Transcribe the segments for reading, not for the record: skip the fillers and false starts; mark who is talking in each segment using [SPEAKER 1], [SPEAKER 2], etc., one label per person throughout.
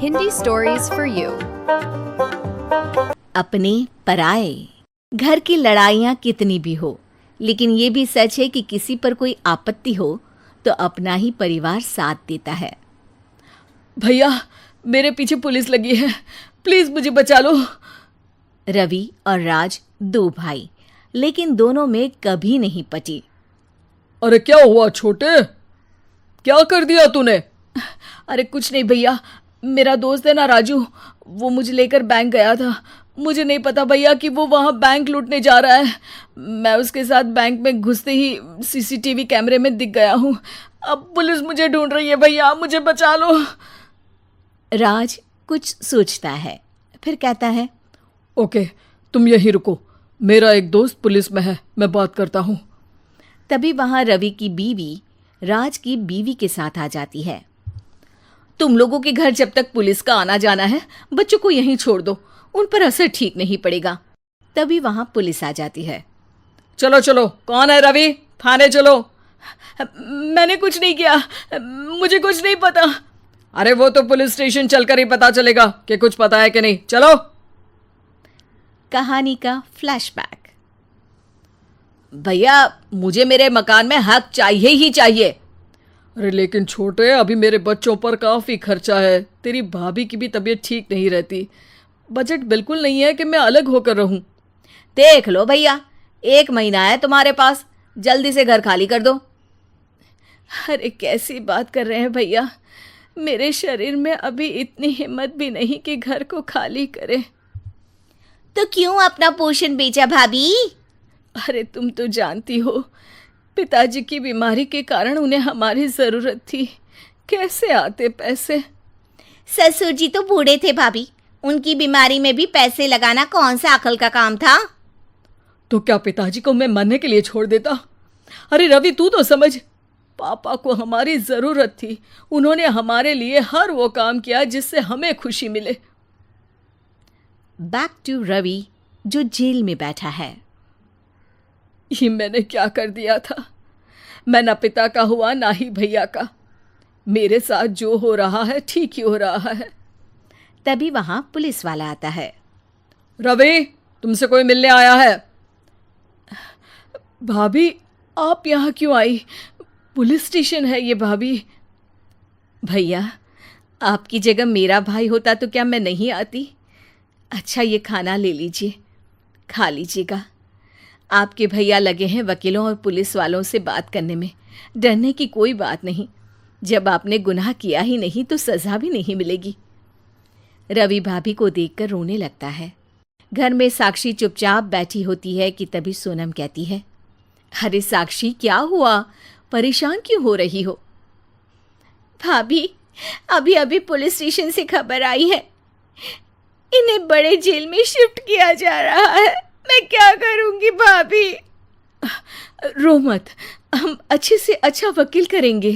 [SPEAKER 1] Hindi stories for you.
[SPEAKER 2] अपने पराए। घर की लड़ाइयाँ कितनी भी हो, लेकिन ये भी सच है कि किसी पर कोई आपत्ति हो तो अपना ही परिवार साथ देता है।
[SPEAKER 3] भैया, मेरे पीछे पुलिस लगी है, प्लीज मुझे बचा लो।
[SPEAKER 2] रवि और राज दो भाई, लेकिन दोनों में कभी नहीं पटी।
[SPEAKER 3] अरे क्या हुआ छोटे, क्या कर दिया तूने? अरे कुछ नहीं भैया, मेरा दोस्त है ना राजू, वो मुझे लेकर बैंक गया था। मुझे नहीं पता भैया कि वो वहाँ बैंक लूटने जा रहा है। मैं उसके साथ बैंक में घुसते ही सीसीटीवी कैमरे में दिख गया हूँ। अब पुलिस मुझे ढूंढ रही है भैया, मुझे बचा लो।
[SPEAKER 2] राज कुछ सोचता है, फिर कहता है,
[SPEAKER 3] ओके, तुम यहीं रुको, मेरा एक दोस्त पुलिस में है, मैं बात करता हूँ।
[SPEAKER 2] तभी वहाँ रवि की बीवी राज की बीवी के साथ आ जाती है। तुम लोगों के घर जब तक पुलिस का आना जाना है, बच्चों को यहीं छोड़ दो, उन पर असर ठीक नहीं पड़ेगा। तभी वहां पुलिस आ जाती है।
[SPEAKER 3] चलो चलो, कौन है रवि, थाने चलो। मैंने कुछ नहीं किया, मुझे कुछ नहीं पता। अरे वो तो पुलिस स्टेशन चलकर ही पता चलेगा कि कुछ पता है कि नहीं, चलो।
[SPEAKER 2] कहानी का फ्लैशबैक।
[SPEAKER 3] भैया, मुझे मेरे मकान में हक चाहिए ही चाहिए। अरे लेकिन छोटे, अभी मेरे बच्चों पर काफ़ी खर्चा है, तेरी भाभी की भी तबीयत ठीक नहीं रहती, बजट बिल्कुल नहीं है कि मैं अलग होकर रहूं।
[SPEAKER 2] देख लो भैया, 1 महीना है तुम्हारे पास, जल्दी से घर खाली कर दो।
[SPEAKER 3] अरे कैसी बात कर रहे हैं भैया, मेरे शरीर में अभी इतनी हिम्मत भी नहीं कि घर को खाली करे।
[SPEAKER 2] तो क्यों अपना पोषण बेचा भाभी?
[SPEAKER 3] अरे तुम तो जानती हो, पिताजी की बीमारी के कारण उन्हें हमारी ज़रूरत थी, कैसे आते पैसे।
[SPEAKER 2] ससुर जी तो बूढ़े थे भाभी, उनकी बीमारी में भी पैसे लगाना कौन सा अकल का काम था?
[SPEAKER 3] तो क्या पिताजी को मैं मरने के लिए छोड़ देता? अरे रवि, तू तो समझ, पापा को हमारी ज़रूरत थी, उन्होंने हमारे लिए हर वो काम किया जिससे हमें खुशी मिले।
[SPEAKER 2] बैक टू रवि, जो जेल में बैठा है।
[SPEAKER 3] ये मैंने क्या कर दिया था? मैं ना पिता का हुआ ना ही भैया का। मेरे साथ जो हो रहा है ठीक ही हो रहा है।
[SPEAKER 2] तभी वहां पुलिस वाला आता है।
[SPEAKER 3] रवि, तुमसे कोई मिलने आया है। भाभी, आप यहाँ क्यों आई? पुलिस स्टेशन है ये भाभी।
[SPEAKER 2] भैया, आपकी जगह मेरा भाई होता तो क्या मैं नहीं आती? अच्छा, ये खाना ले लीजिए, खा लीजिएगा। आपके भैया लगे हैं वकीलों और पुलिस वालों से बात करने में। डरने की कोई बात नहीं, जब आपने गुनाह किया ही नहीं तो सज़ा भी नहीं मिलेगी। रवि भाभी को देखकर रोने लगता है। घर में साक्षी चुपचाप बैठी होती है कि तभी सोनम कहती है, अरे साक्षी, क्या हुआ, परेशान क्यों हो रही हो? भाभी, अभी अभी पुलिस स्टेशन से खबर आई है, इन्हें बड़े जेल में शिफ्ट किया जा रहा है। मैं क्या करूंगी भाभी?
[SPEAKER 3] रो मत, हम अच्छे से अच्छा वकील करेंगे।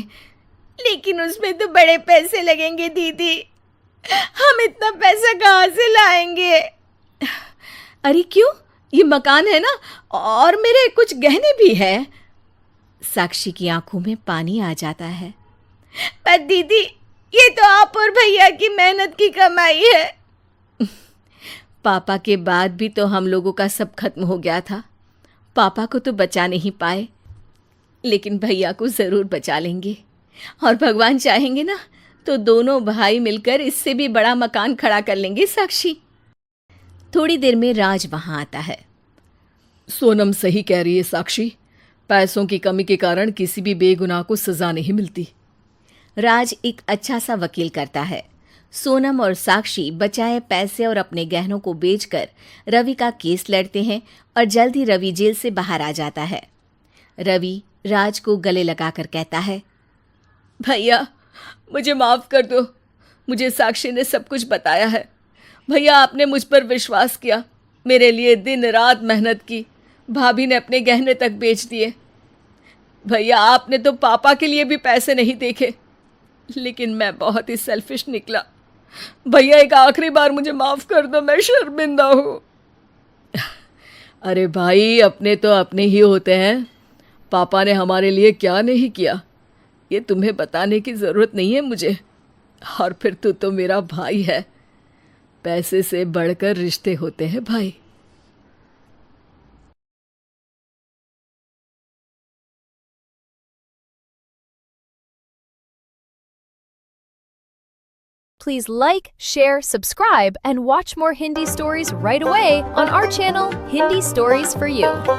[SPEAKER 2] लेकिन उसमें तो बड़े पैसे लगेंगे दीदी, हम इतना पैसा कहाँ से लाएंगे?
[SPEAKER 3] अरे क्यों, ये मकान है ना, और मेरे कुछ गहने भी है।
[SPEAKER 2] साक्षी की आंखों में पानी आ जाता है।
[SPEAKER 3] पर दीदी, ये तो आप और भैया की मेहनत की कमाई है।
[SPEAKER 2] पापा के बाद भी तो हम लोगों का सब खत्म हो गया था। पापा को तो बचा नहीं पाए, लेकिन भैया को ज़रूर बचा लेंगे, और भगवान चाहेंगे ना तो दोनों भाई मिलकर इससे भी बड़ा मकान खड़ा कर लेंगे। साक्षी। थोड़ी देर में राज वहां आता है।
[SPEAKER 3] सोनम सही कह रही है साक्षी, पैसों की कमी के कारण किसी भी बेगुनाह को सज़ा नहीं मिलती।
[SPEAKER 2] राज एक अच्छा सा वकील करता है। सोनम और साक्षी बचाए पैसे और अपने गहनों को बेचकर रवि का केस लड़ते हैं और जल्द ही रवि जेल से बाहर आ जाता है। रवि राज को गले लगाकर कहता है,
[SPEAKER 3] भैया मुझे माफ़ कर दो, मुझे साक्षी ने सब कुछ बताया है। भैया, आपने मुझ पर विश्वास किया, मेरे लिए दिन रात मेहनत की, भाभी ने अपने गहने तक बेच दिए। भैया, आपने तो पापा के लिए भी पैसे नहीं देखे, लेकिन मैं बहुत ही सेल्फिश निकला। भैया, एक आखिरी बार मुझे माफ़ कर दो, मैं शर्मिंदा हूँ। अरे भाई, अपने तो अपने ही होते हैं, पापा ने हमारे लिए क्या नहीं किया, ये तुम्हें बताने की ज़रूरत नहीं है मुझे। और फिर तू तो मेरा भाई है। पैसे से बढ़कर रिश्ते होते हैं भाई।
[SPEAKER 1] Please like, share, subscribe, and watch more Hindi stories right away on our channel, Hindi Stories for You.